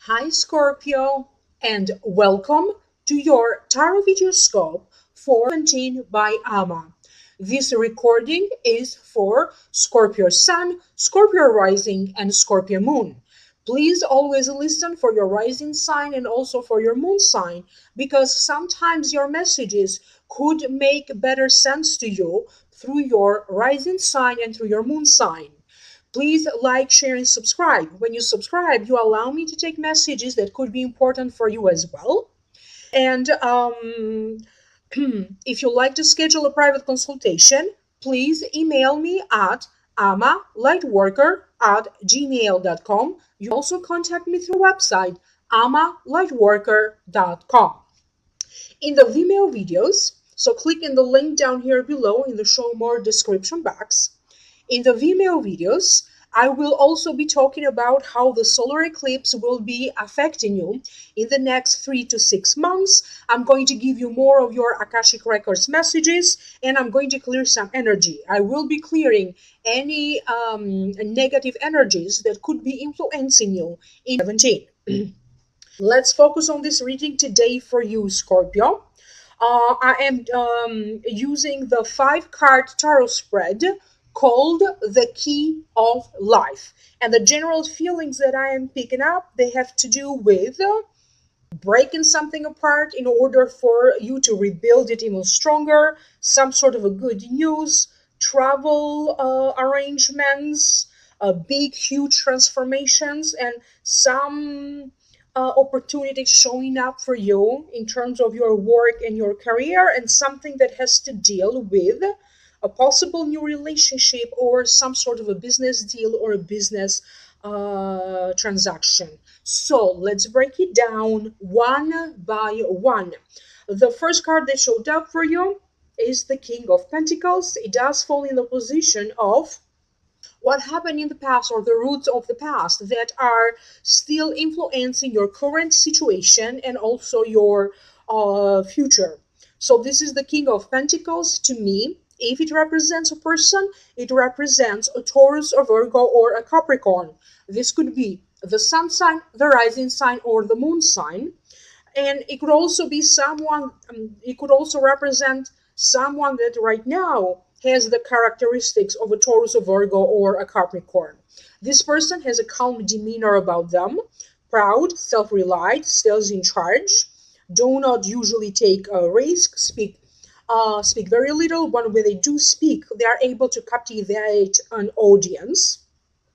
Hi Scorpio, and welcome to your Tarot Video Scope for 17 by Ama. This recording is for Scorpio Sun, Scorpio Rising, and Scorpio Moon. Please always listen for your rising sign and also for your moon sign, because sometimes your messages could make better sense to you through your rising sign and through your moon sign. Please like, share, and subscribe. When you subscribe, you allow me to take messages that could be important for you as well. And if you'd like to schedule a private consultation, please email me at amalightworker@gmail.com. You also contact me through website amalightworker.com. In the Vimeo videos, so click in the link down here below in the show more description box. In the Vimeo videos, I will also be talking about how the solar eclipse will be affecting you in the next 3 to 6 months. I'm going to give you more of your Akashic Records messages, and I'm going to clear some energy. I will be clearing any negative energies that could be influencing you in 17. Let's focus on this reading today for you, Scorpio. I am using the 5-card tarot spread called The Key of Life. And the general feelings that I am picking up, they have to do with breaking something apart in order for you to rebuild it even stronger, some sort of a good news, travel arrangements, big, huge transformations, and some opportunities showing up for you in terms of your work and your career, and something that has to deal with a possible new relationship or some sort of a business deal or a business transaction. So let's break it down one by one. The first card that showed up for you is the King of Pentacles. It does fall in the position of what happened in the past, or the roots of the past that are still influencing your current situation and also your future. So this is the King of Pentacles. To me, if it represents a person, it represents a Taurus, a Virgo, or a Capricorn. This could be the sun sign, the rising sign, or the moon sign. And it could also be someone, it could also represent someone that right now has the characteristics of a Taurus, a Virgo, or a Capricorn. This person has a calm demeanor about them, proud, self-reliant, stays in charge, do not usually take a risk, speak very little. When they do speak, they are able to captivate an audience.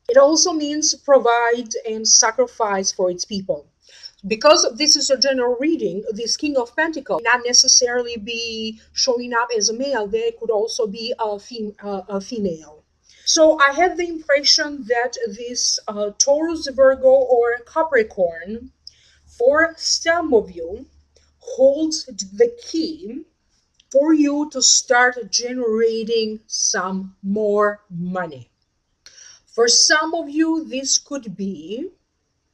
It also means provide and sacrifice for its people. Because this is a general reading, this King of Pentacles not necessarily be showing up as a male. There could also be a female. So I had the impression that this Taurus, Virgo, or Capricorn, for some of you, holds the key for you to start generating some more money. For some of you, this could be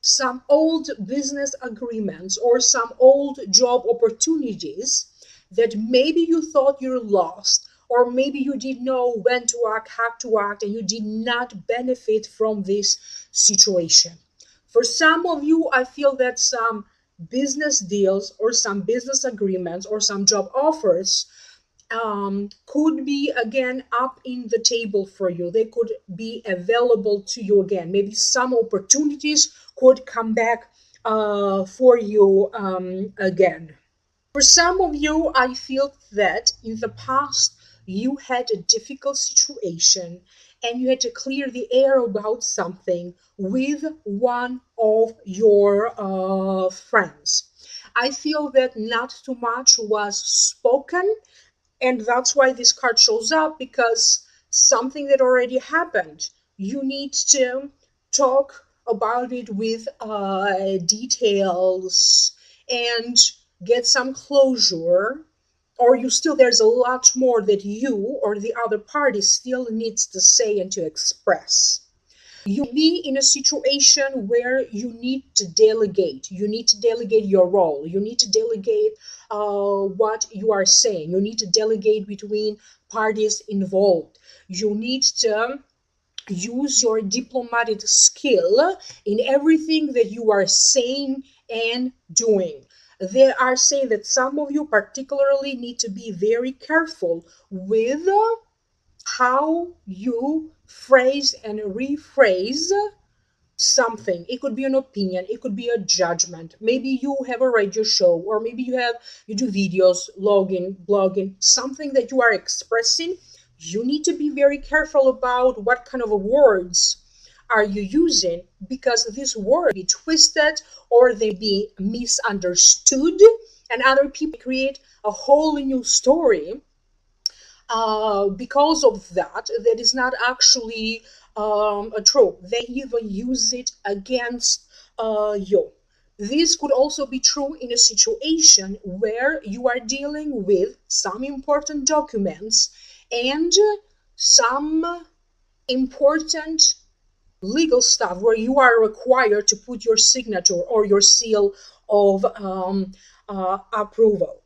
some old business agreements or some old job opportunities that maybe you thought you lost, or maybe you didn't know when to act, how to act, and you did not benefit from this situation. For some of you, I feel that some business deals or some business agreements or some job offers could be again up in the table for you. They could be available to you again. Maybe some opportunities could come back for you again. For some of you, I feel that in the past you had a difficult situation and you had to clear the air about something with one of your friends. I feel that not too much was spoken, and that's why this card shows up, because something that already happened, you need to talk about it with details and get some closure, or there's a lot more that you or the other party still needs to say and to express. You may be in a situation where you need to delegate. You need to delegate your role. You need to delegate what you are saying. You need to delegate between parties involved. You need to use your diplomatic skill in everything that you are saying and doing. They are saying that some of you particularly need to be very careful with how you phrase and rephrase something. It could be an opinion, it could be a judgment. Maybe you have a radio show, or maybe you do videos, blogging, something that you are expressing. You need to be very careful about what kind of words are you using, because these words be twisted or they be misunderstood, and other people create a whole new story because of that is not actually true. They even use it against you. This could also be true in a situation where you are dealing with some important documents and some important legal stuff where you are required to put your signature or your seal of approval.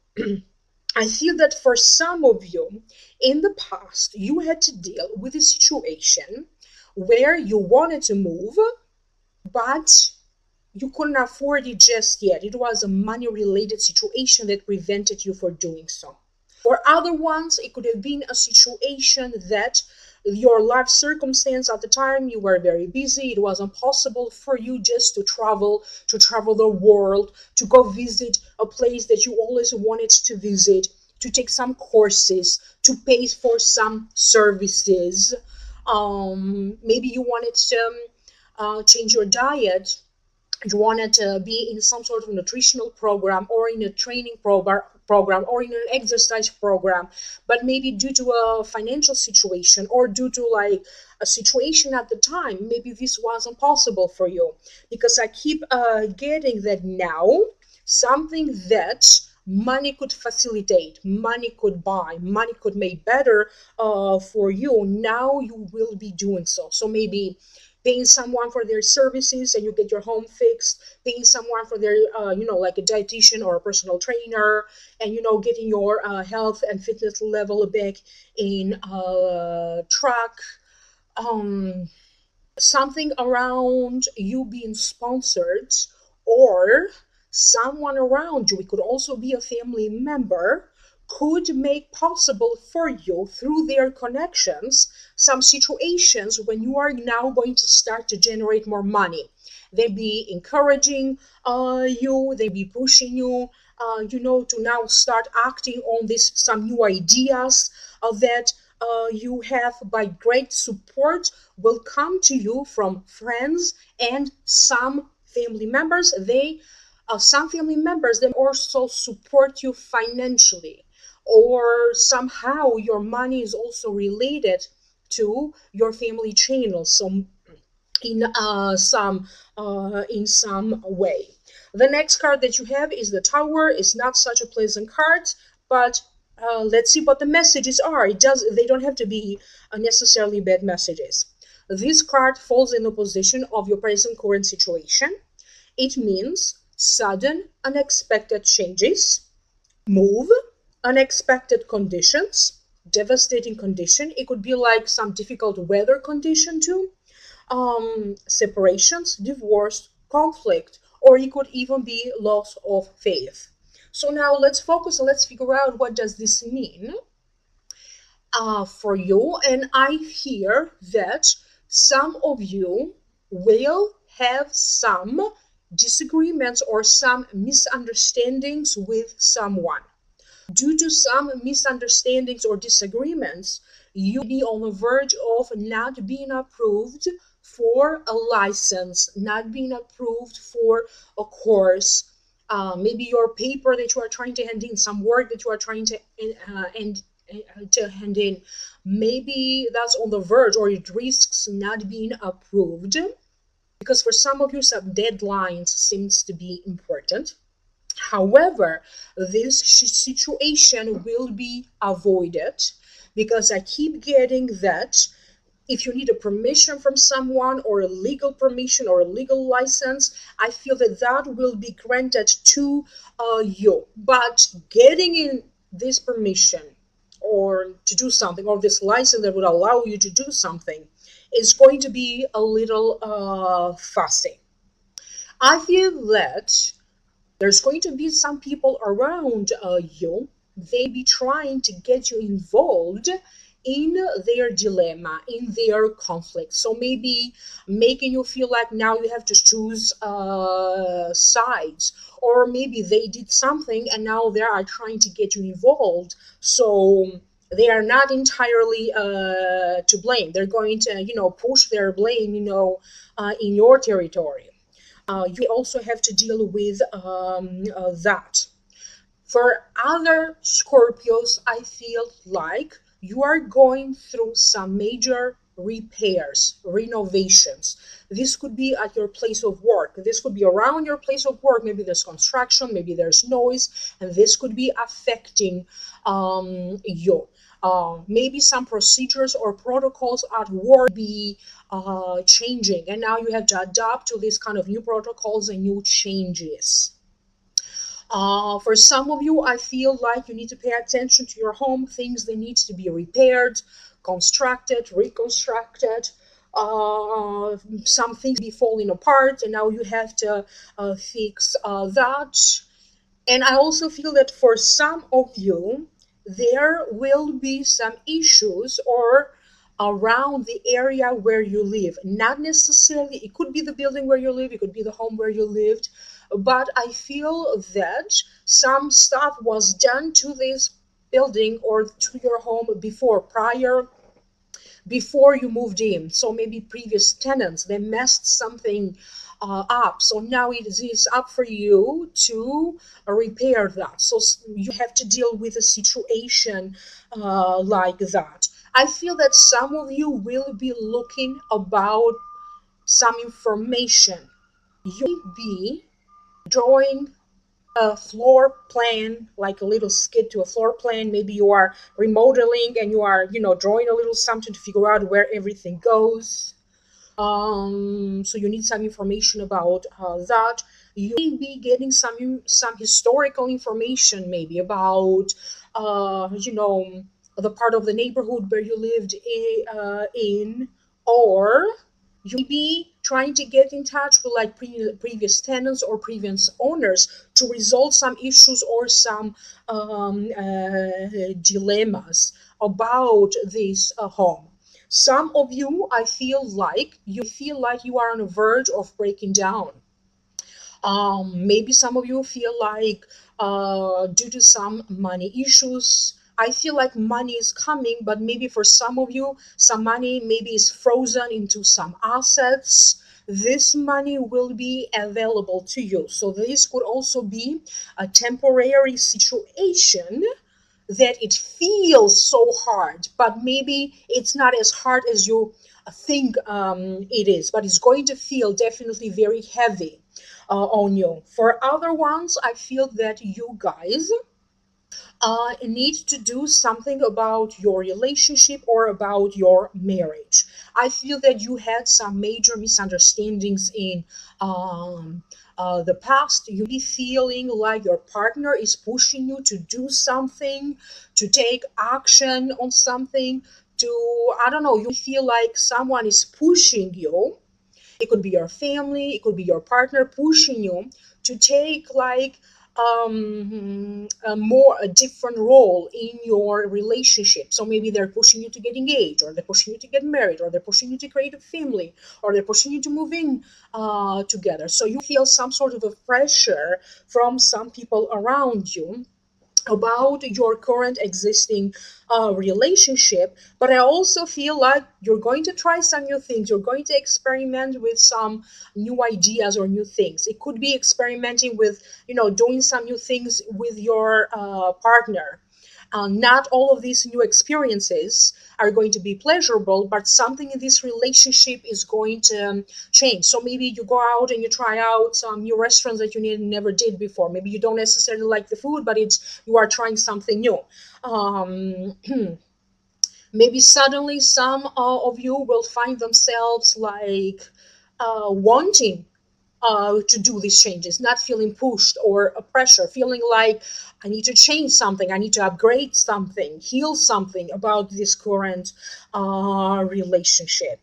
I feel that for some of you in the past, you had to deal with a situation where you wanted to move, but you couldn't afford it just yet. It was a money related situation that prevented you from doing so. For other ones, it could have been a situation that your life circumstance at the time, you were very busy. It was impossible for you just to travel the world, to go visit a place that you always wanted to visit, to take some courses, to pay for some services. Maybe you wanted to change your diet. You wanted to be in some sort of nutritional program or in a training program or in an exercise program, but maybe due to a financial situation or due to like a situation at the time, maybe this wasn't possible for you. Because I keep getting that now, something that money could facilitate, money could buy, money could make better for you, now you will be doing so. So maybe paying someone for their services and you get your home fixed, paying someone for their like a dietitian or a personal trainer, and getting your health and fitness level back in track. um Something around you being sponsored, or someone around you, it could also be a family member, could make possible for you through their connections some situations when you are now going to start to generate more money. They be encouraging you, they be pushing you, to now start acting on this some new ideas that you have, by great support will come to you from friends and some family members. They some family members then also support you financially, or somehow your money is also related to your family channel, so in some way. The next card that you have is the Tower. It's not such a pleasant card, but let's see what the messages are. They don't have to be necessarily bad messages. This card falls in the position of your present current situation. It means sudden, unexpected changes, move, unexpected conditions, devastating condition. It could be like some difficult weather condition too. Separations, divorce, conflict, or it could even be loss of faith. So now let's focus and let's figure out what does this mean for you. And I hear that some of you will have some disagreements or some misunderstandings with someone. Due to some misunderstandings or disagreements, you may be on the verge of not being approved for a license, not being approved for a course. Maybe your paper that you are trying to hand in, some work that you are trying to hand in, maybe that's on the verge, or it risks not being approved, because for some of you some deadlines seems to be important. However, this situation will be avoided, because I keep getting that if you need a permission from someone, or a legal permission or a legal license, I feel that will be granted to you. But getting in this permission or to do something, or this license that would allow you to do something, is going to be a little fussy. I feel that there's going to be some people around you. They be trying to get you involved in their dilemma, in their conflict. So maybe making you feel like now you have to choose sides, or maybe they did something and now they are trying to get you involved. So they are not entirely to blame. They're going to, push their blame, in your territory. You also have to deal with that. For other Scorpios, I feel like you are going through some major repairs, renovations. This could be at your place of work. This could be around your place of work. Maybe there's construction, maybe there's noise, and this could be affecting you. Maybe some procedures or protocols at work be changing, and now you have to adapt to these kind of new protocols and new changes. For some of you, I feel like you need to pay attention to your home. Things that need to be repaired, constructed, reconstructed. Some things be falling apart, and now you have to fix that. And I also feel that for some of you, there will be some issues or around the area where you live. Not necessarily, it could be the building where you live, it could be the home where you lived, but I feel that some stuff was done to this building or to your home before you moved in. So maybe previous tenants, they messed something up. So now it is up for you to repair that. So you have to deal with a situation like that. I feel that some of you will be looking about some information. You will be drawing a floor plan, like a little skid to a floor plan. Maybe you are remodeling and you are, drawing a little something to figure out where everything goes. So you need some information about that. You may be getting some historical information, maybe about, the part of the neighborhood where you lived in, or you may be trying to get in touch with like previous tenants or previous owners to resolve some issues or some dilemmas about this home. Some of you, I feel like you are on the verge of breaking down. Maybe some of you feel like due to some money issues, I feel like money is coming, but maybe for some of you, some money maybe is frozen into some assets. This money will be available to you. So this could also be a temporary situation that it feels so hard, but maybe it's not as hard as you think it is, but it's going to feel definitely very heavy on you. For other ones, I feel that you guys need to do something about your relationship or about your marriage. I feel that you had some major misunderstandings in the past. You be feeling like your partner is pushing you to do something, to take action on something, to, I don't know, you feel like someone is pushing you. It could be your family, it could be your partner pushing you to take like a different role in your relationship. So maybe they're pushing you to get engaged, or they're pushing you to get married, or they're pushing you to create a family, or they're pushing you to move in together. So you feel some sort of a pressure from some people around you about your current existing relationship. But I also feel like you're going to try some new things. You're going to experiment with some new ideas or new things. It could be experimenting with, doing some new things with your partner. Not all of these new experiences are going to be pleasurable, but something in this relationship is going to change. So maybe you go out and you try out some new restaurants that you never did before. Maybe you don't necessarily like the food, but you are trying something new. Um, Maybe suddenly some of you will find themselves like wanting to do these changes, not feeling pushed or a pressure, feeling like I need to change something, I need to upgrade something, heal something about this current relationship.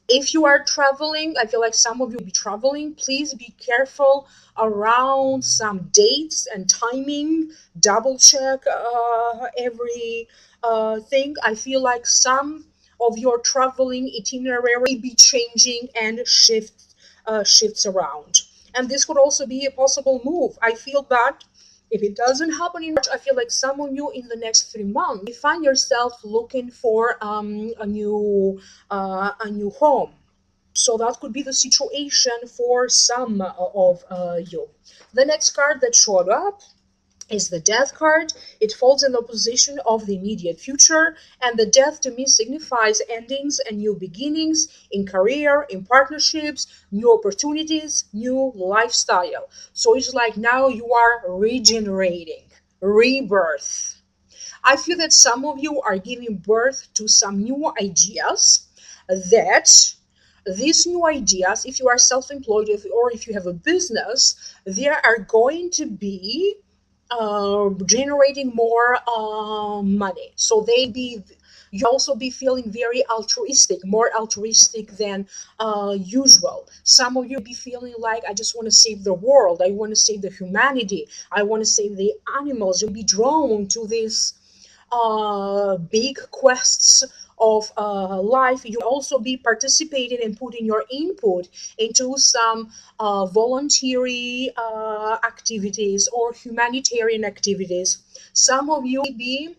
If you are traveling, I feel like some of you will be traveling. Please be careful around some dates and timing. Double check every thing. I feel like some of your traveling itinerary may be changing and shifts around. And this could also be a possible move. I feel that if it doesn't happen in March, I feel like some of you in the next 3 months, you find yourself looking for a new home. So that could be the situation for some of you. The next card that showed up is the death card. It falls in the position of the immediate future, and the death to me signifies endings and new beginnings in career, in partnerships, new opportunities, new lifestyle. So it's like now you are regenerating, rebirth. I feel that some of you are giving birth to some new ideas that these new ideas, if you are self-employed or if you have a business, they are going to be generating more money. So they be you also be feeling very altruistic, more altruistic than usual. Some of you be feeling like, I just want to save the world, I want to save the humanity, I want to save the animals. You'll be drawn to this big quests of life. You also be participating and putting your input into some voluntary activities or humanitarian activities. Some of you may be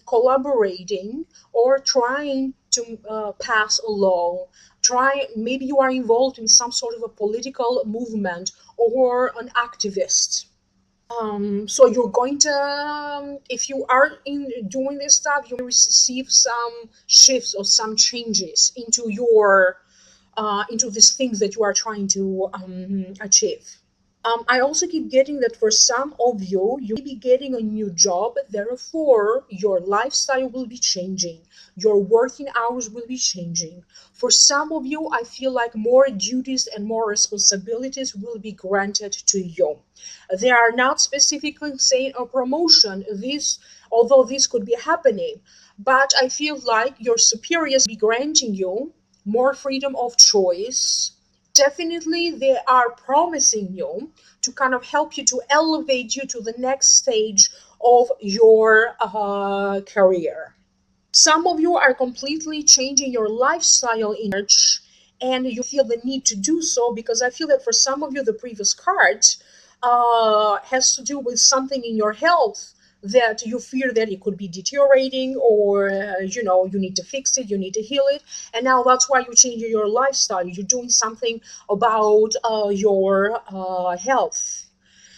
collaborating or trying to pass a law. Try maybe you are involved in some sort of a political movement or an activist. So you're going to, if you are in doing this stuff, you receive some shifts or some changes into these things that you are trying to achieve. I also keep getting that for some of you, you may be getting a new job, therefore, your lifestyle will be changing, your working hours will be changing. For some of you, I feel like more duties and more responsibilities will be granted to you. They are not specifically saying a promotion, this, although this could be happening, but I feel like your superiors be granting you more freedom of choice. Definitely they are promising you to kind of help you to elevate you to the next stage of your career. Some of you are completely changing your lifestyle in March, and you feel the need to do so because I feel that for some of you, the previous card has to do with something in your health that you fear that it could be deteriorating, or you need to fix it, you need to heal it, and now that's why you're changing your lifestyle. You're doing something about your health.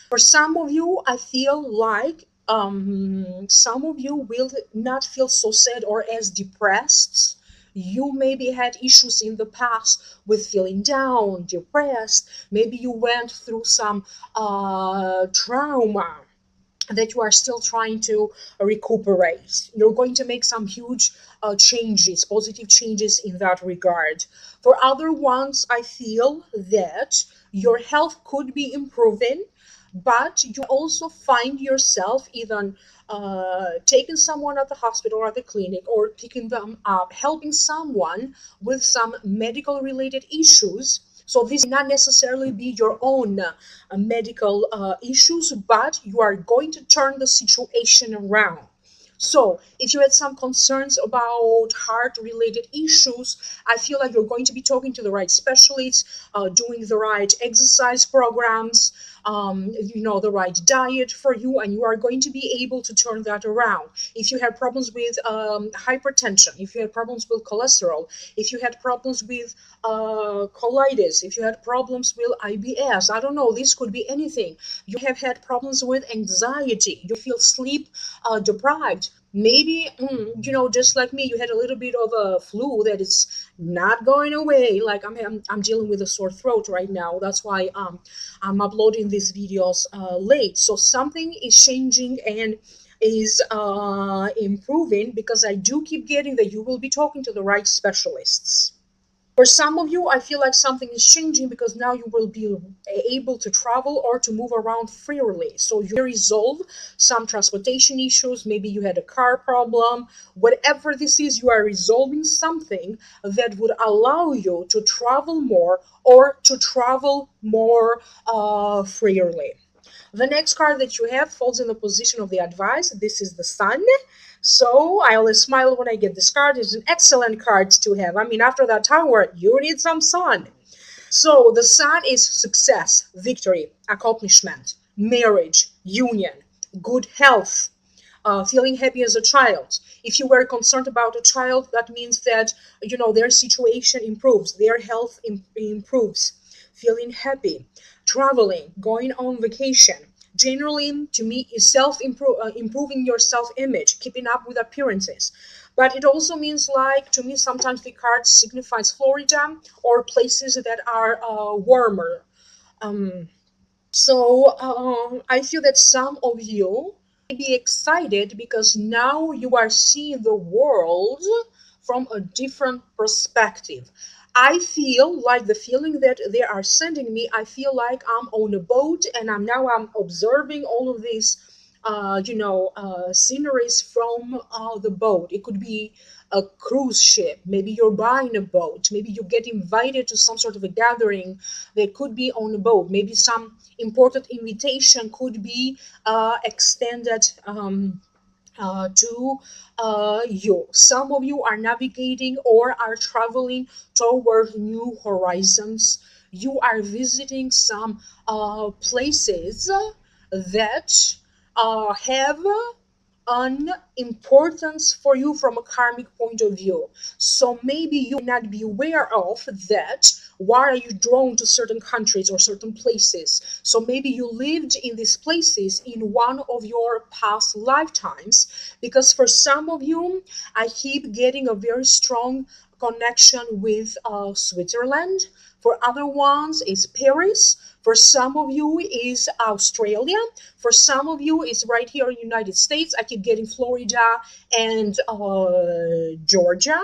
For some of you, I feel like some of you will not feel so sad or as depressed. You maybe had issues in the past with feeling down, depressed. Maybe you went through some trauma that you are still trying to recuperate. You're going to make some huge changes, positive changes in that regard. For other ones, I feel that your health could be improving, but you also find yourself either taking someone at the hospital or at the clinic, or picking them up, helping someone with some medical related issues. So this may not necessarily be your own medical issues, but you are going to turn the situation around. So, if you had some concerns about heart related issues, I feel like you're going to be talking to the right specialists, doing the right exercise programs, the right diet for you, and you are going to be able to turn that around. If you had problems with hypertension, if you had problems with cholesterol, if you had problems with colitis, if you had problems with IBS, I don't know, this could be anything. You have had problems with anxiety, you feel sleep deprived. Maybe, just like me, you had a little bit of a flu that is not going away. Like I'm dealing with a sore throat right now. That's why I'm uploading these videos late. So something is changing and is improving, because I do keep getting that you will be talking to the right specialists. For some of you, I feel like something is changing because now you will be able to travel or to move around freely. So you resolve some transportation issues. Maybe you had a car problem. Whatever this is, you are resolving something that would allow you to travel more or to travel more freely. The next card that you have falls in the position of the advice. This is the Sun. So I always smile when I get this card. It's an excellent card to have. I mean, after that Tower, you need some sun. So the Sun is success, victory, accomplishment, marriage, union, good health, feeling happy as a child. If you were concerned about a child, that means that their situation improves, their health improves. Feeling happy, traveling, going on vacation. Generally, to me, is improving your self image, keeping up with appearances. But it also means, like, to me, sometimes the card signifies Florida or places that are warmer. Um, I feel that some of you may be excited because now you are seeing the world from a different perspective. I feel like the feeling that they are sending me, I feel like I'm on a boat and I'm observing all of these sceneries from the boat. It could be a cruise ship. Maybe you're buying a boat. Maybe you get invited to some sort of a gathering that could be on a boat. Maybe some important invitation could be extended to you. Some of you are navigating or are traveling toward new horizons. You are visiting some places that have an importance for you from a karmic point of view. So maybe you may not be aware of that. Why are you drawn to certain countries or certain places? So maybe you lived in these places in one of your past lifetimes, because for some of you, I keep getting a very strong connection with Switzerland. For other ones, is Paris. For some of you, is Australia. For some of you, it's right here in the United States. I keep getting Florida and Georgia.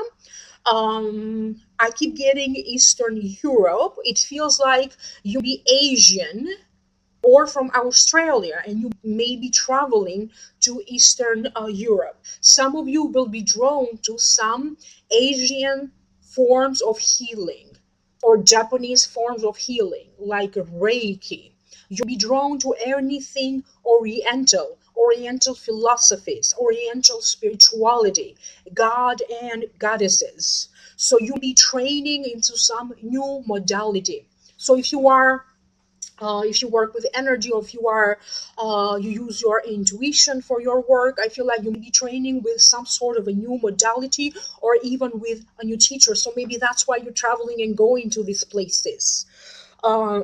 I keep getting Eastern Europe. It feels like you be Asian or from Australia, and you may be traveling to Eastern Europe. Some of you will be drawn to some Asian forms of healing or Japanese forms of healing, like Reiki. You'll be drawn to anything Oriental philosophies, Oriental spirituality, God and goddesses. So you'll be training into some new modality. So if you work with energy, or if you use your intuition for your work, I feel like you may be training with some sort of a new modality or even with a new teacher. So maybe that's why you're traveling and going to these places. uh,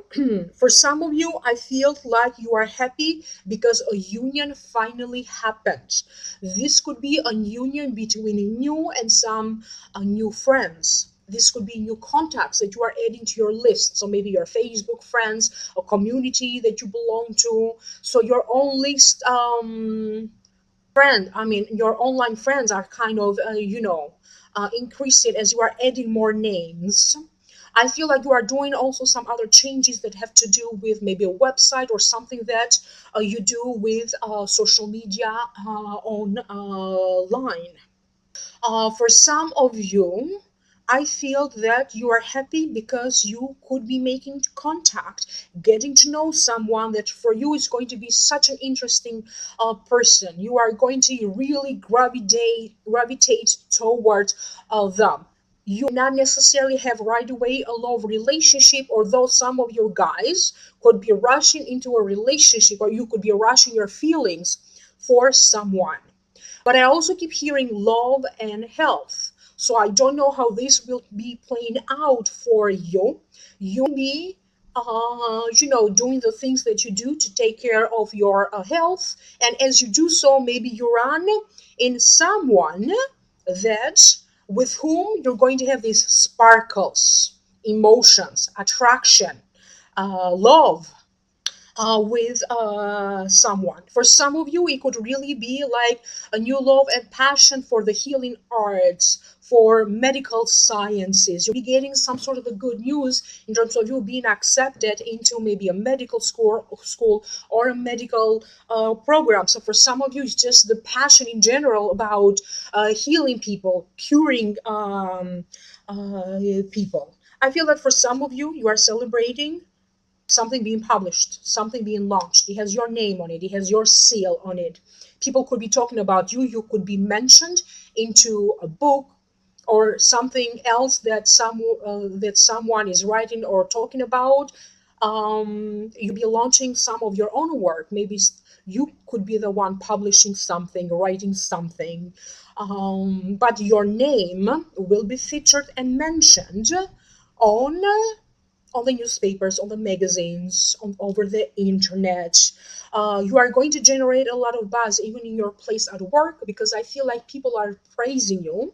for some of you, I feel like you are happy because a union finally happened. This could be a union between you and some new friends. This could be new contacts that you are adding to your list. So maybe your Facebook friends, a community that you belong to. So your own list, your online friends are kind of, increasing as you are adding more names. I feel like you are doing also some other changes that have to do with maybe a website or something that you do with social media online. For some of you, I feel that you are happy because you could be making contact, getting to know someone that for you is going to be such an interesting person. You are going to really gravitate toward them. You may not necessarily have right away a love relationship, although some of your guys could be rushing into a relationship, or you could be rushing your feelings for someone. But I also keep hearing love and health. So I don't know how this will be playing out for you. You may be, doing the things that you do to take care of your health. And as you do so, maybe you run in someone that with whom you're going to have these sparkles, emotions, attraction, love. with someone. For some of you, it could really be like a new love and passion for the healing arts, for medical sciences. You'll be getting some sort of a good news in terms of you being accepted into maybe a medical school or a medical program. So for some of you, it's just the passion in general about healing people, curing people. I feel that for some of you, you are celebrating something being published, something being launched. It has your name on it. It has your seal on it. People could be talking about you. You could be mentioned into a book or something else that someone is writing or talking about. You'll be launching some of your own work. Maybe you could be the one publishing something, writing something. But your name will be featured and mentioned on the newspapers, on the magazines, over the internet. You are going to generate a lot of buzz even in your place at work, because I feel like people are praising you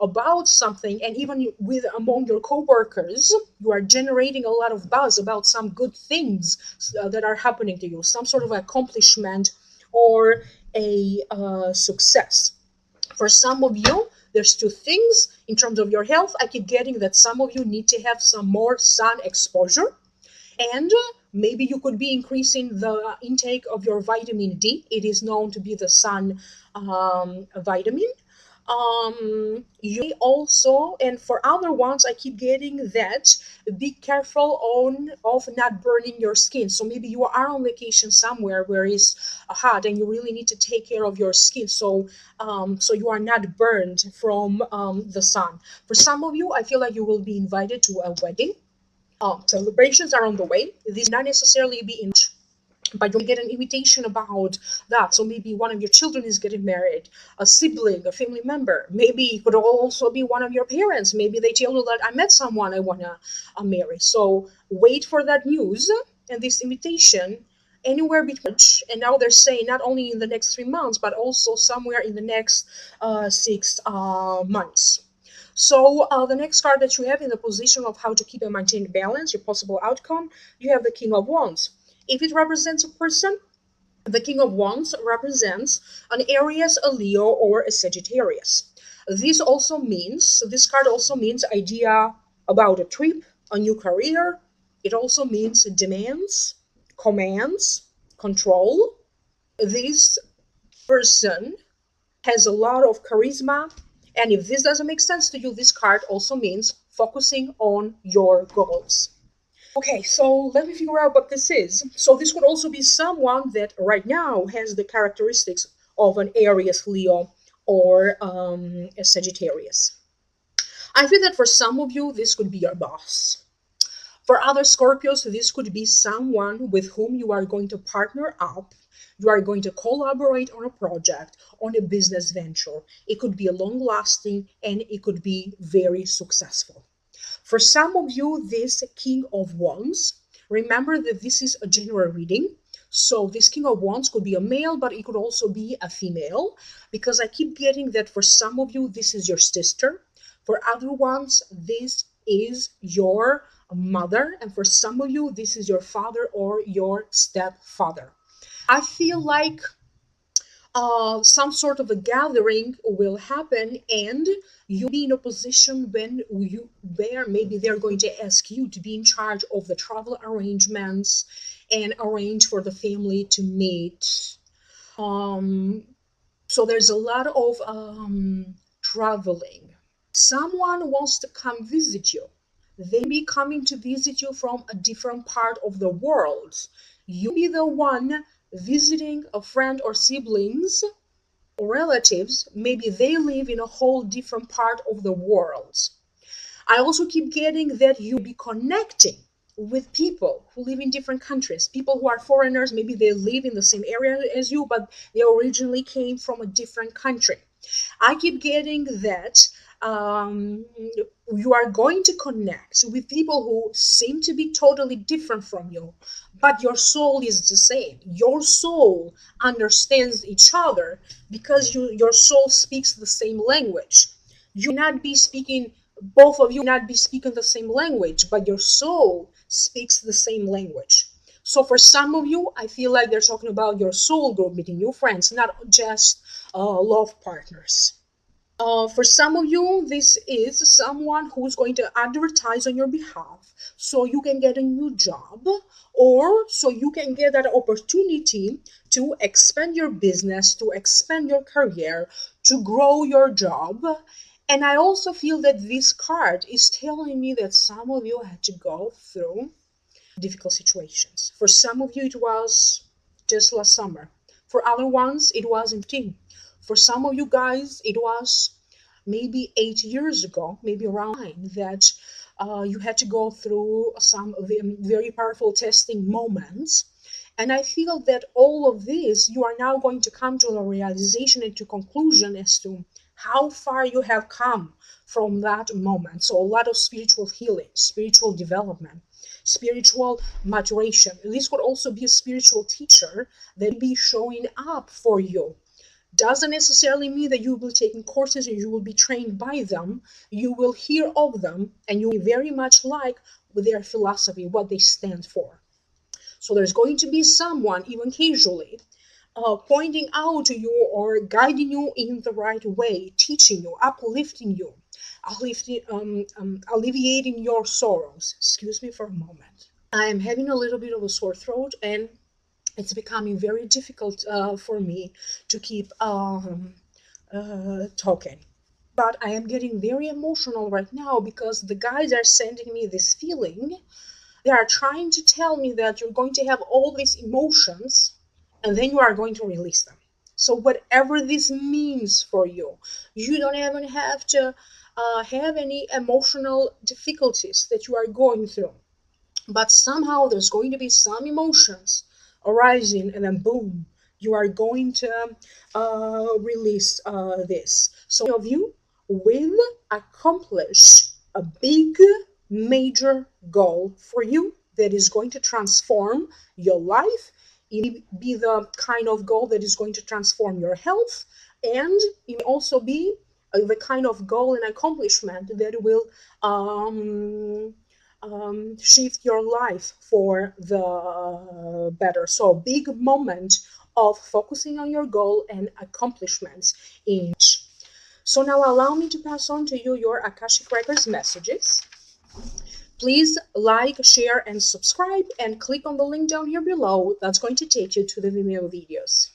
about something, and even with among your coworkers, you are generating a lot of buzz about some good things that are happening to you, some sort of accomplishment or a success. For some of you, there's two things in terms of your health. I keep getting that some of you need to have some more sun exposure, and maybe you could be increasing the intake of your vitamin D. It is known to be the sun vitamin. You also, and for other ones, I keep getting that be careful on of not burning your skin. So maybe you are on vacation somewhere where it's hot and you really need to take care of your skin, so you are not burned from the sun. For some of you, I feel like you will be invited to a wedding. Celebrations are on the way. These not necessarily be in, but you'll get an invitation about that. So maybe one of your children is getting married, a sibling, a family member. Maybe it could also be one of your parents. Maybe they tell you that I met someone I want to marry. So wait for that news and this invitation anywhere between. And now they're saying not only in the next 3 months, but also somewhere in the next 6 months. So the next card that you have in the position of how to keep and maintain balance, your possible outcome, you have the King of Wands. If it represents a person, the King of Wands represents an Aries, a Leo, or a Sagittarius. This card also means idea about a trip, a new career. It also means demands, commands, control. This person has a lot of charisma. And if this doesn't make sense to you, this card also means focusing on your goals. Okay, so let me figure out what this is. So this could also be someone that right now has the characteristics of an Aries, Leo, or a Sagittarius. I feel that for some of you, this could be your boss. For other Scorpios, this could be someone with whom you are going to partner up. You are going to collaborate on a project, on a business venture. It could be long lasting and it could be very successful. For some of you, this King of Wands, remember that this is a general reading. So this King of Wands could be a male, but it could also be a female, because I keep getting that for some of you, this is your sister. For other ones, this is your mother. And for some of you, this is your father or your stepfather. I feel like some sort of a gathering will happen, and you'll be in a position where maybe they're going to ask you to be in charge of the travel arrangements and arrange for the family to meet. So there's a lot of traveling. Someone wants to come visit you. They be coming to visit you from a different part of the world. You'll be the one visiting a friend or siblings or relatives. Maybe they live in a whole different part of the world. I also keep getting that you'll be connecting with people who live in different countries, people who are foreigners. Maybe they live in the same area as you, but they originally came from a different country. I keep getting that you are going to connect with people who seem to be totally different from you, but your soul is the same. Your soul understands each other because your soul speaks the same language. You may not be speaking, both of you may not be speaking the same language, but your soul speaks the same language. So for some of you, I feel like they're talking about your soul group, meeting new friends, not just love partners. For some of you, this is someone who's going to advertise on your behalf so you can get a new job, or so you can get that opportunity to expand your business, to expand your career, to grow your job. And I also feel that this card is telling me that some of you had to go through difficult situations. For some of you, it was just last summer. For other ones, it was in 15. For some of you guys, it was maybe 8 years ago, maybe around nine, that you had to go through some very powerful testing moments. And I feel that all of this, you are now going to come to a realization and to conclusion as to how far you have come from that moment. So a lot of spiritual healing, spiritual development, spiritual maturation. This could also be a spiritual teacher that will be showing up for you. Doesn't necessarily mean that you will be taking courses and you will be trained by them. You will hear of them and you will be very much like with their philosophy, what they stand for. So there's going to be someone, even casually, pointing out to you or guiding you in the right way, teaching you, uplifting you, alleviating your sorrows. Excuse me for a moment. I am having a little bit of a sore throat and it's becoming very difficult for me to keep talking. But I am getting very emotional right now because the guys are sending me this feeling. They are trying to tell me that you're going to have all these emotions and then you are going to release them. So whatever this means for you, you don't even have to have any emotional difficulties that you are going through. But somehow there's going to be some emotions arising and then boom, you are going to release this. So many of you will accomplish a big major goal for you that is going to transform your life. It may be the kind of goal that is going to transform your health, and it may also be the kind of goal and accomplishment that will shift your life for the better. So a big moment of focusing on your goal and accomplishments in. So now allow me to pass on to you your Akashic Records messages. Please like, share, and subscribe, and click on the link down here below. That's going to take you to the Vimeo videos.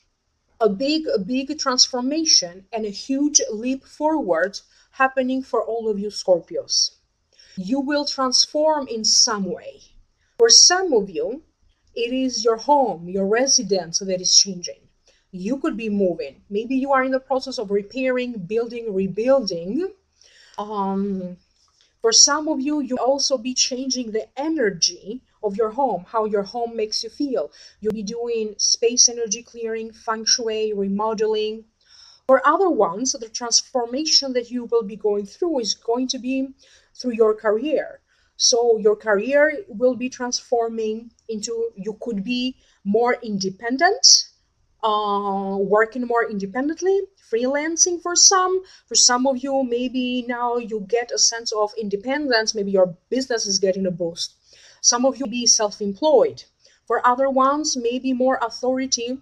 A big transformation and a huge leap forward happening for all of you Scorpios. You will transform in some way. For some of you, it is your home, your residence that is changing. You could be moving. Maybe you are in the process of repairing, building, rebuilding. For some of you, you'll also be changing the energy of your home, how your home makes you feel. You'll be doing space energy clearing, feng shui, remodeling. For other ones, the transformation that you will be going through is going to be through your career. So your career will be transforming into, you could be more independent, working more independently, freelancing for some. For some of you, maybe now you get a sense of independence, maybe your business is getting a boost. Some of you be self-employed. For other ones, maybe more authority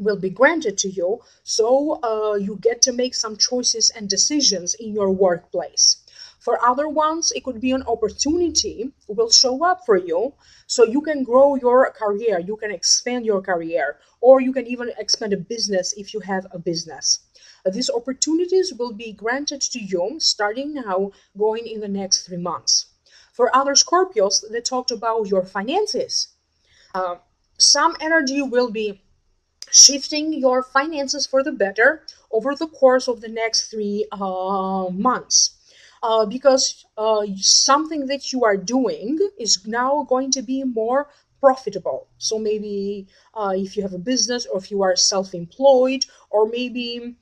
will be granted to you, so you get to make some choices and decisions in your workplace. For other ones, it could be an opportunity will show up for you, so you can grow your career, you can expand your career, or you can even expand a business if you have a business. These opportunities will be granted to you starting now, going in the next 3 months. For other Scorpios, they talked about your finances. Some energy will be shifting your finances for the better over the course of the next 3 months. Because something that you are doing is now going to be more profitable. So maybe if you have a business, or if you are self-employed, or maybe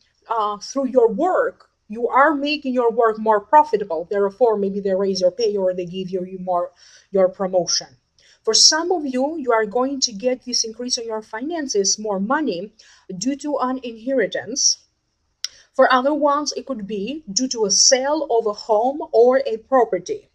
through your work, you are making your work more profitable. Therefore, maybe they raise your pay or they give you more your promotion. For some of you, you are going to get this increase in your finances, more money, due to an inheritance. For other ones, it could be due to a sale of a home or a property.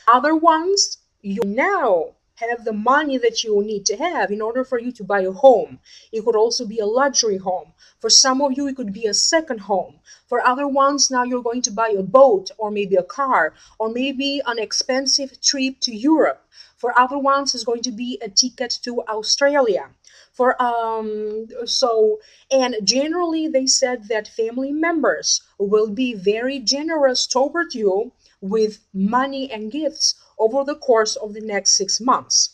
Other ones, you now have the money that you need to have in order for you to buy a home. It could also be a luxury home. For some of you, it could be a second home. For other ones, now you're going to buy a boat or maybe a car or maybe an expensive trip to Europe. For other ones, it's going to be a ticket to Australia. And generally they said that family members will be very generous toward you with money and gifts over the course of the next 6 months.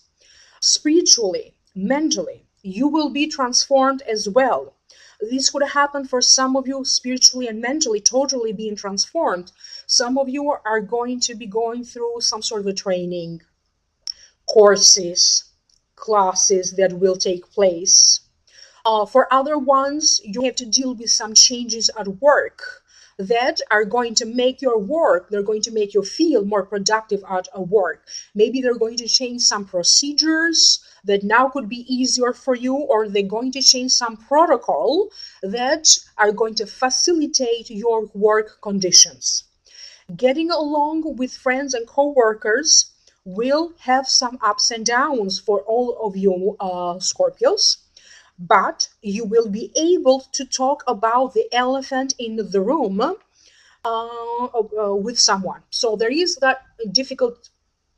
Spiritually, mentally, you will be transformed as well. This could happen for some of you, spiritually and mentally, totally being transformed. Some of you are going to be going through some sort of a training, courses, classes that will take place. For other ones, you have to deal with some changes at work that are going to make your work, they're going to make you feel more productive at work. Maybe they're going to change some procedures that now could be easier for you, or they're going to change some protocol that are going to facilitate your work conditions. Getting along with friends and co-workers will have some ups and downs for all of you Scorpios, but you will be able to talk about the elephant in the room with someone. So there is that difficult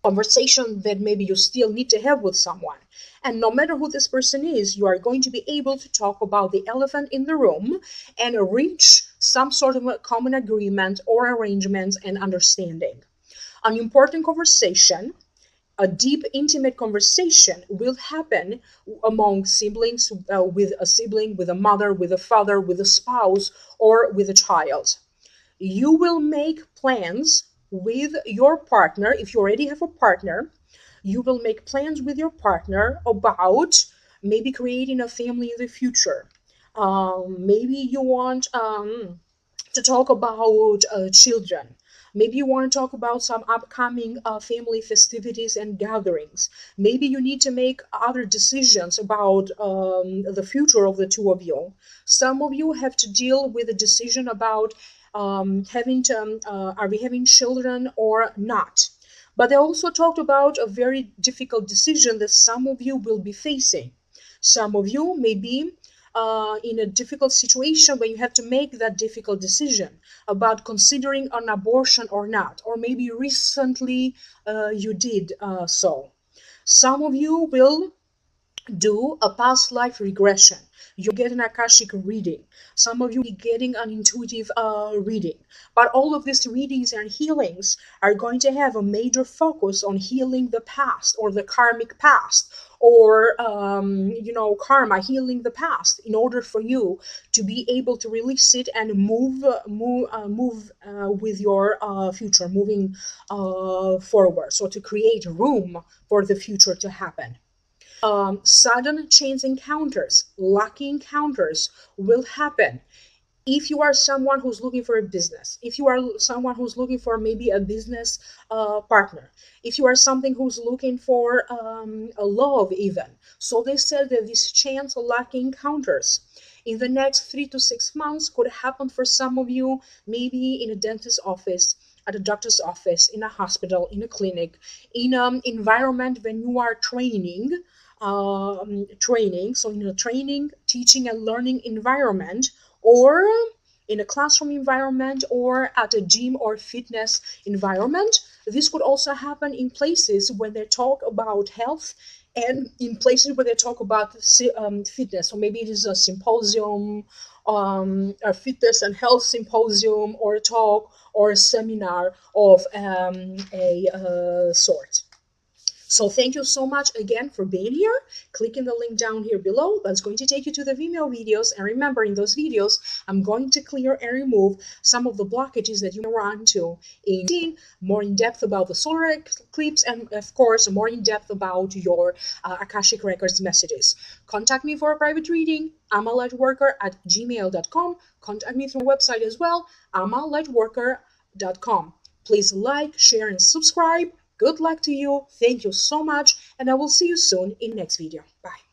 conversation that maybe you still need to have with someone. And no matter who this person is, you are going to be able to talk about the elephant in the room and reach some sort of a common agreement or arrangements and understanding. An important conversation, a deep, intimate conversation will happen among siblings, with a sibling, with a mother, with a father, with a spouse, or with a child. You will make plans with your partner. If you already have a partner, you will make plans with your partner about maybe creating a family in the future. Maybe you want to talk about children. Maybe you want to talk about some upcoming family festivities and gatherings. Maybe you need to make other decisions about the future of the two of you. Some of you have to deal with a decision about are we having children or not. But they also talked about a very difficult decision that some of you will be facing. Some of you may be in a difficult situation when you have to make that difficult decision about considering an abortion or not, or maybe recently you did so. Some of you will do a past life regression. You get an Akashic reading. Some of you will be getting an intuitive reading. But all of these readings and healings are going to have a major focus on healing the past or the karmic past, or karma, healing the past, in order for you to be able to release it and move with your future, moving forward. So to create room for the future to happen. Sudden chance encounters, lucky encounters will happen. If you are someone who's looking for a business, if you are someone who's looking for maybe a business partner, if you are something who's looking for a love even. So they said that these chance lucky encounters in the next 3 to 6 months could happen for some of you, maybe in a dentist's office, at a doctor's office, in a hospital, in a clinic, in an environment when you are training, so in a training, teaching and learning environment, or in a classroom environment, or at a gym or fitness environment. This could also happen in places where they talk about health, and in places where they talk about fitness. So maybe it is a symposium, a fitness and health symposium, or a talk or a seminar of a sort. So thank you so much again for being here. Clicking the link down here below, that's going to take you to the Vimeo videos. And remember, in those videos, I'm going to clear and remove some of the blockages that you run into in more in depth about the solar eclipse, and of course, more in depth about your Akashic Records messages. Contact me for a private reading, amalightworker@gmail.com. Contact me through my website as well, amalightworker.com. Please like, share, and subscribe. Good luck to you. Thank you so much, and I will see you soon in the next video. Bye.